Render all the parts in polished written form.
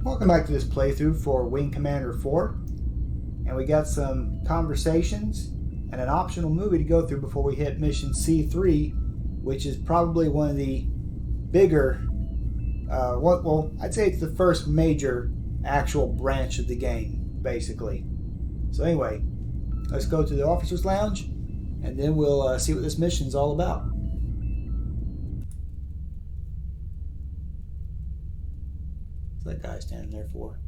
Welcome back to this playthrough for Wing Commander 4. And we got some conversations and an optional movie to go through before we hit mission C3, which is probably one of the bigger, I'd say it's the first major actual branch of the game, basically. So anyway, let's go to the officer's lounge, and then we'll see what this mission's all about. What's that guy standing there for?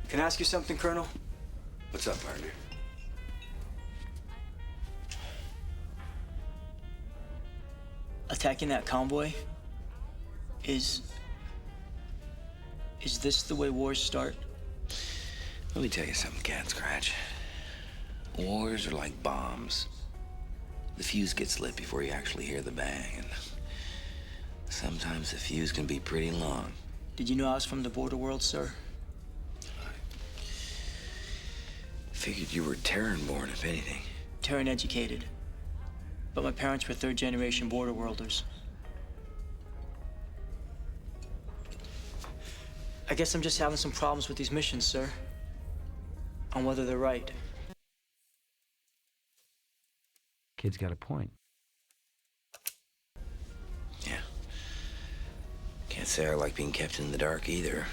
Can I ask you something, Colonel? What's up, partner? Attacking that convoy? Is this the way wars start? Let me tell you something, Cat Scratch. Wars are like bombs. The fuse gets lit before you actually hear the bang, and sometimes the fuse can be pretty long. Did you know I was from the border world, sir? Figured you were Terran-born, if anything. Terran educated. But my parents were third-generation border worlders. I guess I'm just having some problems with these missions, sir. On whether they're right. Kid's got a point. Yeah. Can't say I like being kept in the dark either.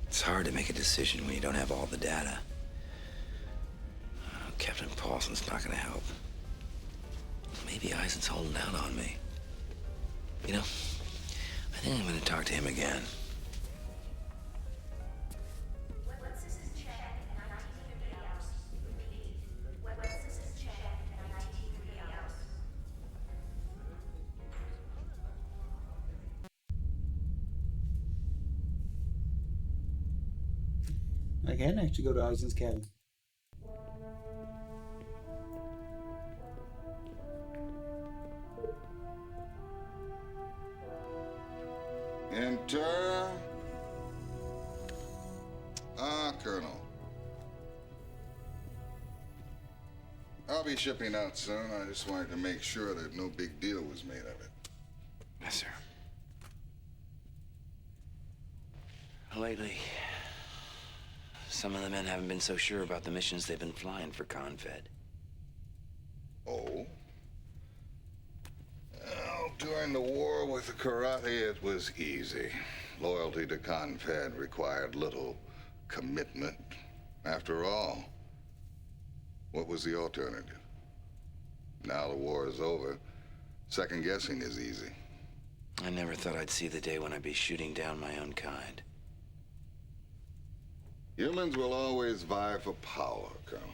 It's hard to make a decision when you don't have all the data. Captain Paulson's not gonna help. Maybe Eisen's holding out on me. You know, I think I'm gonna talk to him again. I can actually go to Eisen's cabin. Enter. Colonel. I'll be shipping out soon. I just wanted to make sure that no big deal was made of it. Yes, sir. Lately, some of the men haven't been so sure about the missions they've been flying for Confed. Oh? Well, during the war with the Karate, it was easy. Loyalty to Confed required little commitment. After all, what was the alternative? Now the war is over, second guessing is easy. I never thought I'd see the day when I'd be shooting down my own kind. Humans will always vie for power, Colonel.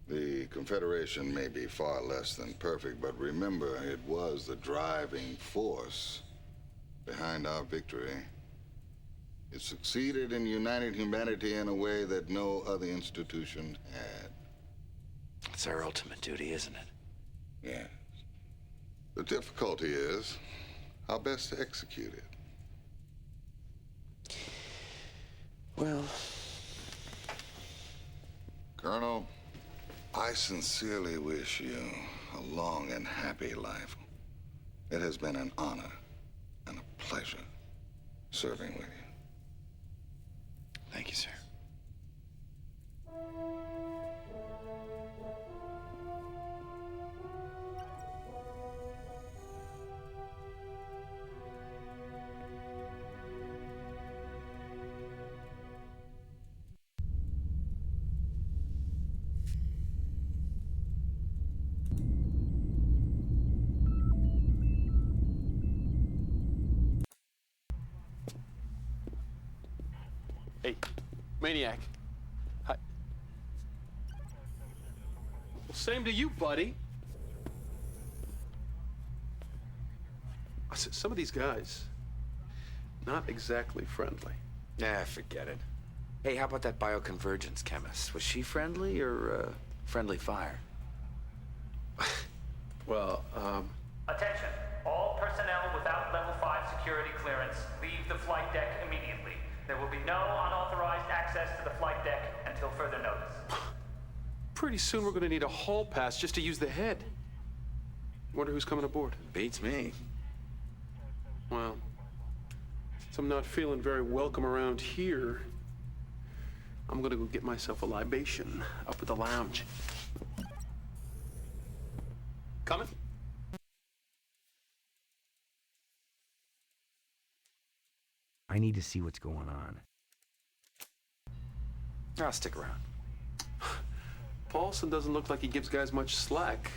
The Confederation may be far less than perfect, but remember, it was the driving force behind our victory. It succeeded in uniting humanity in a way that no other institution had. It's our ultimate duty, isn't it? Yes. The difficulty is how best to execute it. Well, Colonel, I sincerely wish you a long and happy life. It has been an honor and a pleasure serving with you. thank you, sir. Hey, Maniac. Hi. Well, same to you, buddy. I said, some of these guys, not exactly friendly. Nah, forget it. Hey, how about that bioconvergence chemist? Was she friendly or friendly fire? Well, Attention. All personnel without level 5 security clearance leave the flight deck immediately. There will be no unauthorized access to the flight deck until further notice. Pretty soon we're gonna need a hall pass just to use the head. Wonder who's coming aboard. Beats me. Well, since I'm not feeling very welcome around here, I'm gonna go get myself a libation up at the lounge. Coming? I need to see what's going on. I'll stick around. Paulson doesn't look like he gives guys much slack.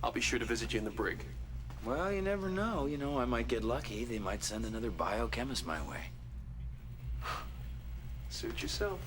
I'll be sure to visit you in the brig. Well, you never know. You know, I might get lucky. They might send another biochemist my way. Suit yourself.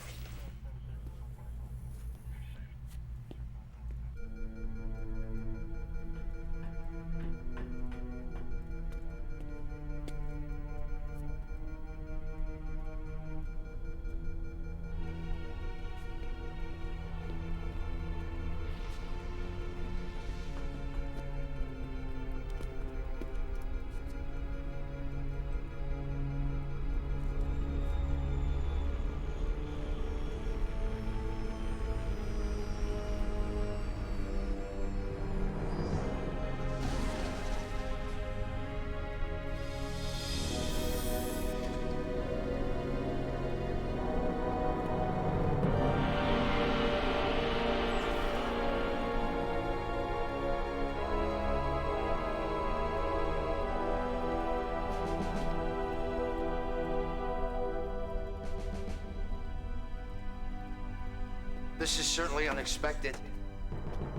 This is certainly unexpected.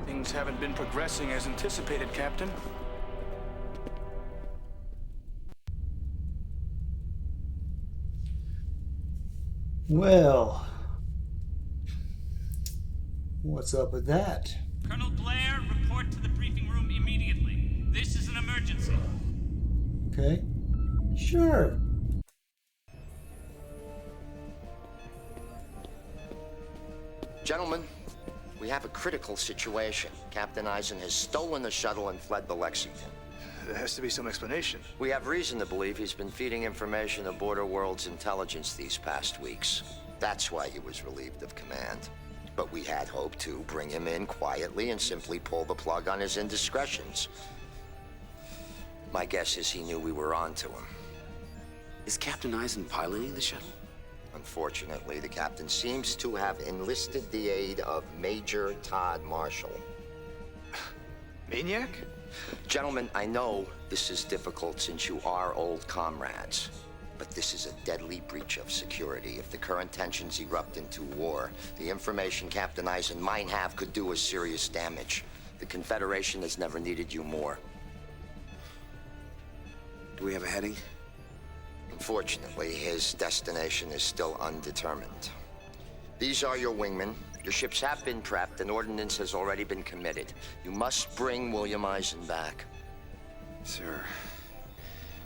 Things haven't been progressing as anticipated, Captain. Well, what's up with that? Colonel Blair, report to the briefing room immediately. This is an emergency. Okay. Sure. Gentlemen, we have a critical situation. Captain Eisen has stolen the shuttle and fled to Lexington. There has to be some explanation. We have reason to believe he's been feeding information to Border World's intelligence these past weeks. That's why he was relieved of command. But we had hoped to bring him in quietly and simply pull the plug on his indiscretions. My guess is he knew we were on to him. Is Captain Eisen piloting the shuttle? Unfortunately, the captain seems to have enlisted the aid of Major Todd Marshall. Maniac? Gentlemen, I know this is difficult since you are old comrades, but this is a deadly breach of security. If the current tensions erupt into war, the information Captain Eisen might have could do us serious damage. The Confederation has never needed you more. Do we have a heading? Unfortunately, his destination is still undetermined. These are your wingmen. Your ships have been prepped and ordnance has already been committed. You must bring William Eisen back. Sir,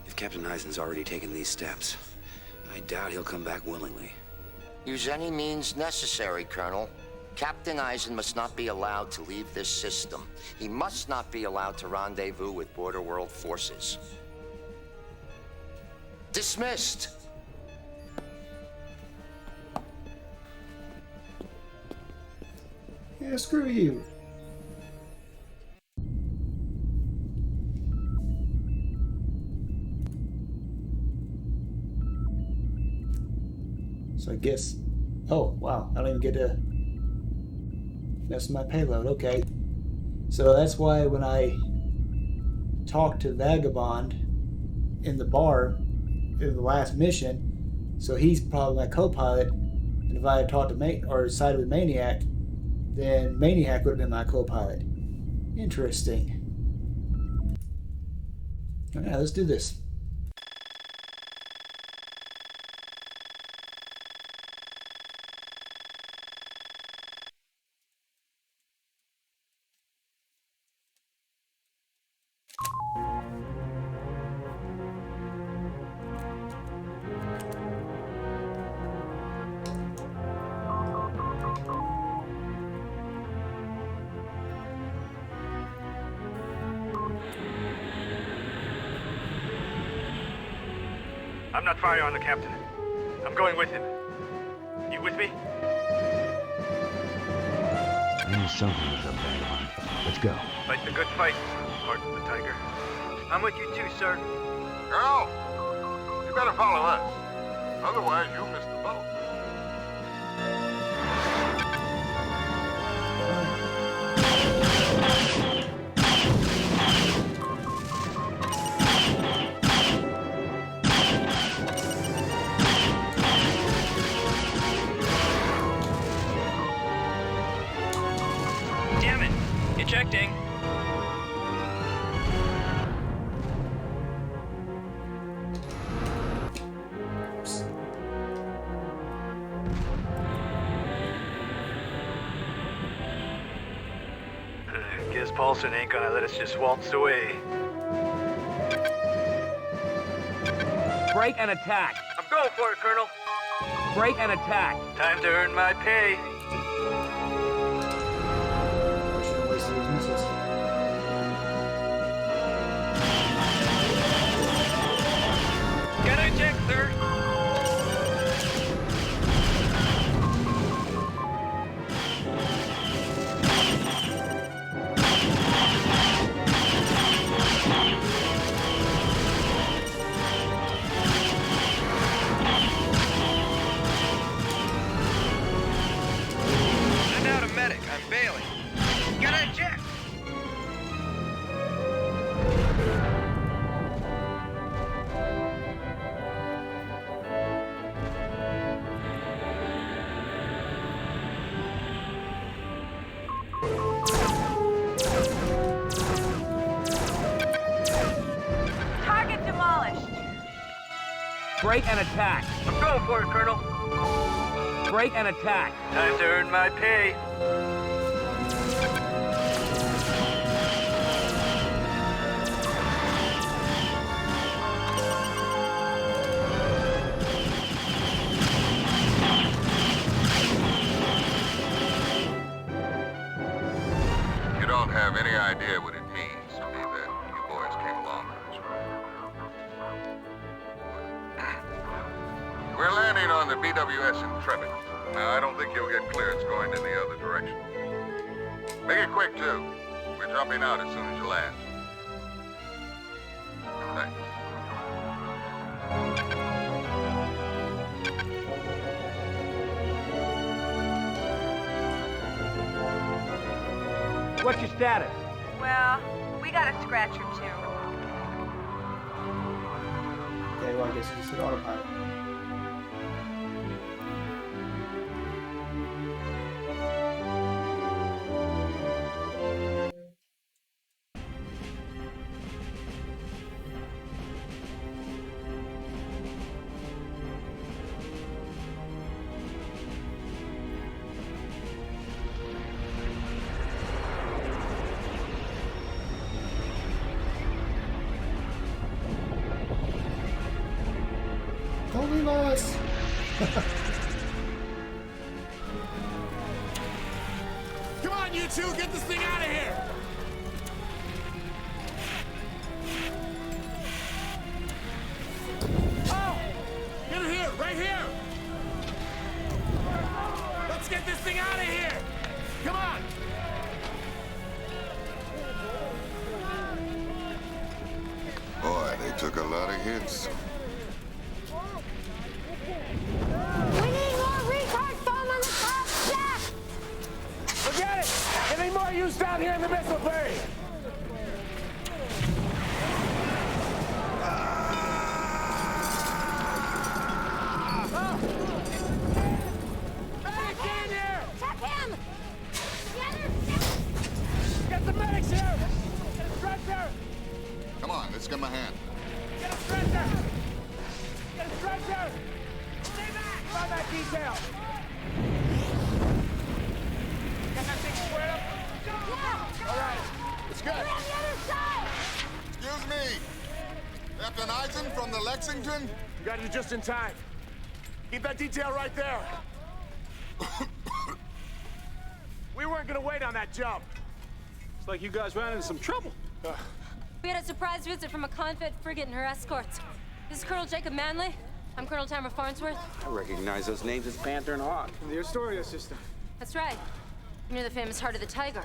if Captain Eisen's already taken these steps, I doubt he'll come back willingly. Use any means necessary, Colonel. Captain Eisen must not be allowed to leave this system. He must not be allowed to rendezvous with Border World forces. Dismissed! Yeah, screw you. So I guess... Oh, wow. I don't even get to mess with my payload. Okay. So that's why when I talked to Vagabond in the bar in the last mission, so he's probably my co-pilot, and if I had talked to or sided with Maniac, then Maniac would have been my co-pilot. Interesting. Alright, let's do this. I'm not firing on the captain. I'm going with him. You with me? I knew something was up that line. Let's go. Fight the good fight, pardon the tiger. I'm with you too, sir. Colonel, you better follow us. Otherwise, you'll miss the boat. Damn it! Ejecting. Guess Paulson ain't gonna let us just waltz away. Break and attack. I'm going for it, Colonel. Break and attack. Time to earn my pay. Should have wasted his missiles. Gotta eject, sir. I'm out of medic. I'm bailing. Gotta eject. Target demolished. Break and attack. I'm going for it, Colonel. Break and attack. Time to earn my pay. You don't have any idea what it means to me that you boys came along this way. We're landing on the BWS Intrepid. Now, I don't think you'll get clearance going in the other direction. Make it quick, too. We're dropping out as soon as you land. Thanks. What's your status? Well, we got a scratch or two. Okay, well, I guess you just hit autopilot. Don't leave us! Come on, you two, get this thing out of here! Oh! Get it here, right here! Let's get this thing out of here! Come on! Boy, they took a lot of hits. We need more retard foam on the top deck! Forget it! There ain't more use down here in the missile bay! Medic in here! Check him! Get the medics here! Get a stretcher! Come on, let's give him a hand. Get a stretcher! Get a stretcher! Stay back! Run that detail! Got that thing squared up? Yeah! All right, It's good. On the other side! Excuse me. Captain Eisen from the Lexington? You got it just in time. Keep that detail right there. We weren't gonna wait on that jump. It's like you guys ran into some trouble. We had a surprise visit from a convict frigate and her escorts. This is Colonel Jacob Manley. I'm Colonel Tamara Farnsworth. I recognize those names as Panther and Hawk. From the Astoria system. That's right. You're the famous Heart of the Tiger.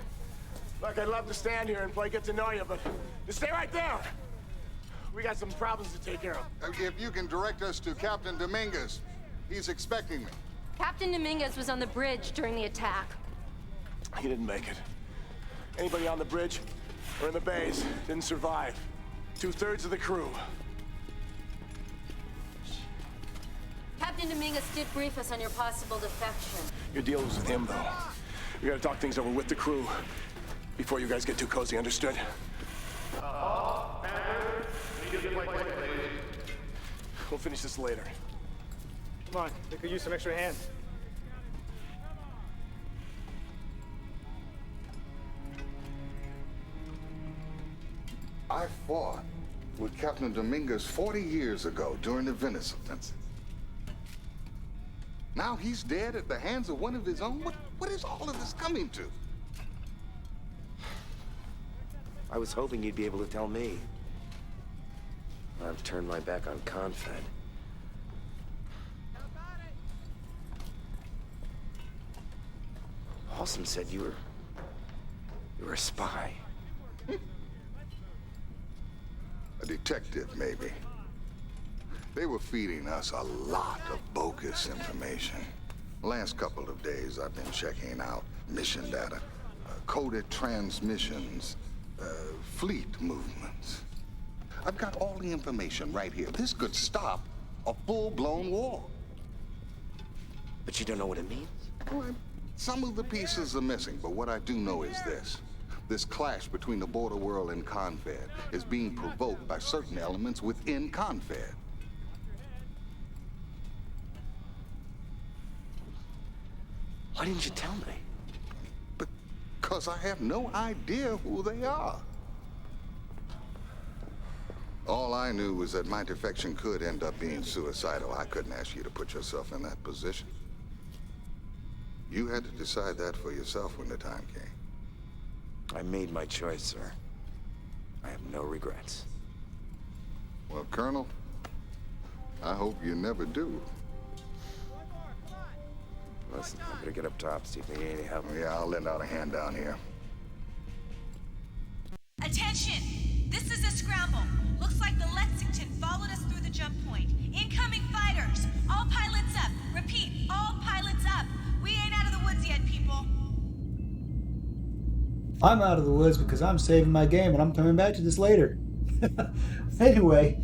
Look, I'd love to stand here and play get to know you, but just stay right there. We got some problems to take care of. If you can direct us to Captain Dominguez, he's expecting me. Captain Dominguez was on the bridge during the attack. He didn't make it. Anybody on the bridge or in the bays didn't survive. 2/3 of the crew. Captain Dominguez did brief us on your possible defection. Your deal was with him, though. We gotta talk things over with the crew before you guys get too cozy, understood? We'll finish this later. Come on, they could use some extra hands. I fought with Captain Dominguez 40 years ago during the Venice offensive. Now he's dead at the hands of one of his own? What is all of this coming to? I was hoping you'd be able to tell me. I've turned my back on Confed. Halston said you were a spy. A detective, maybe. They were feeding us a lot of bogus information. The last couple of days, I've been checking out mission data, coded transmissions, fleet movements. I've got all the information right here. This could stop a full-blown war. But you don't know what it means? Well, some of the pieces are missing, but what I do know is this. This clash between the border world and Confed is being provoked by certain elements within Confed. Why didn't you tell me? Because I have no idea who they are. All I knew was that my defection could end up being suicidal. I couldn't ask you to put yourself in that position. You had to decide that for yourself when the time came. I made my choice, sir. I have no regrets. Well, Colonel, I hope you never do. Listen, I better get up top, see if they need any help. Yeah, I'll lend out a hand down here. Attention! This is a scramble. Looks like the Lexington followed us through the jump point. Incoming fighters! All pilots up! Repeat, all pilots up! We ain't out of the woods yet, people. I'm out of the woods because I'm saving my game, and I'm coming back to this later. Anyway,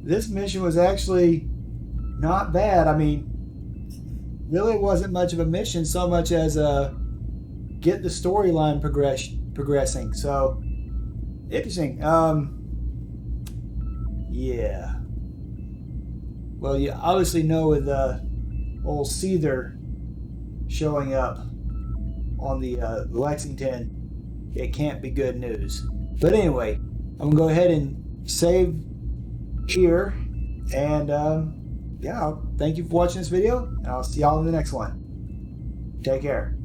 this mission was actually not bad. I mean, really wasn't much of a mission so much as get the storyline progressing. So, interesting. Yeah. Well, you obviously know with old Seether showing up on the Lexington, it can't be good news. But anyway, I'm going to go ahead and save here. And yeah, thank you for watching this video. And I'll see y'all in the next one. Take care.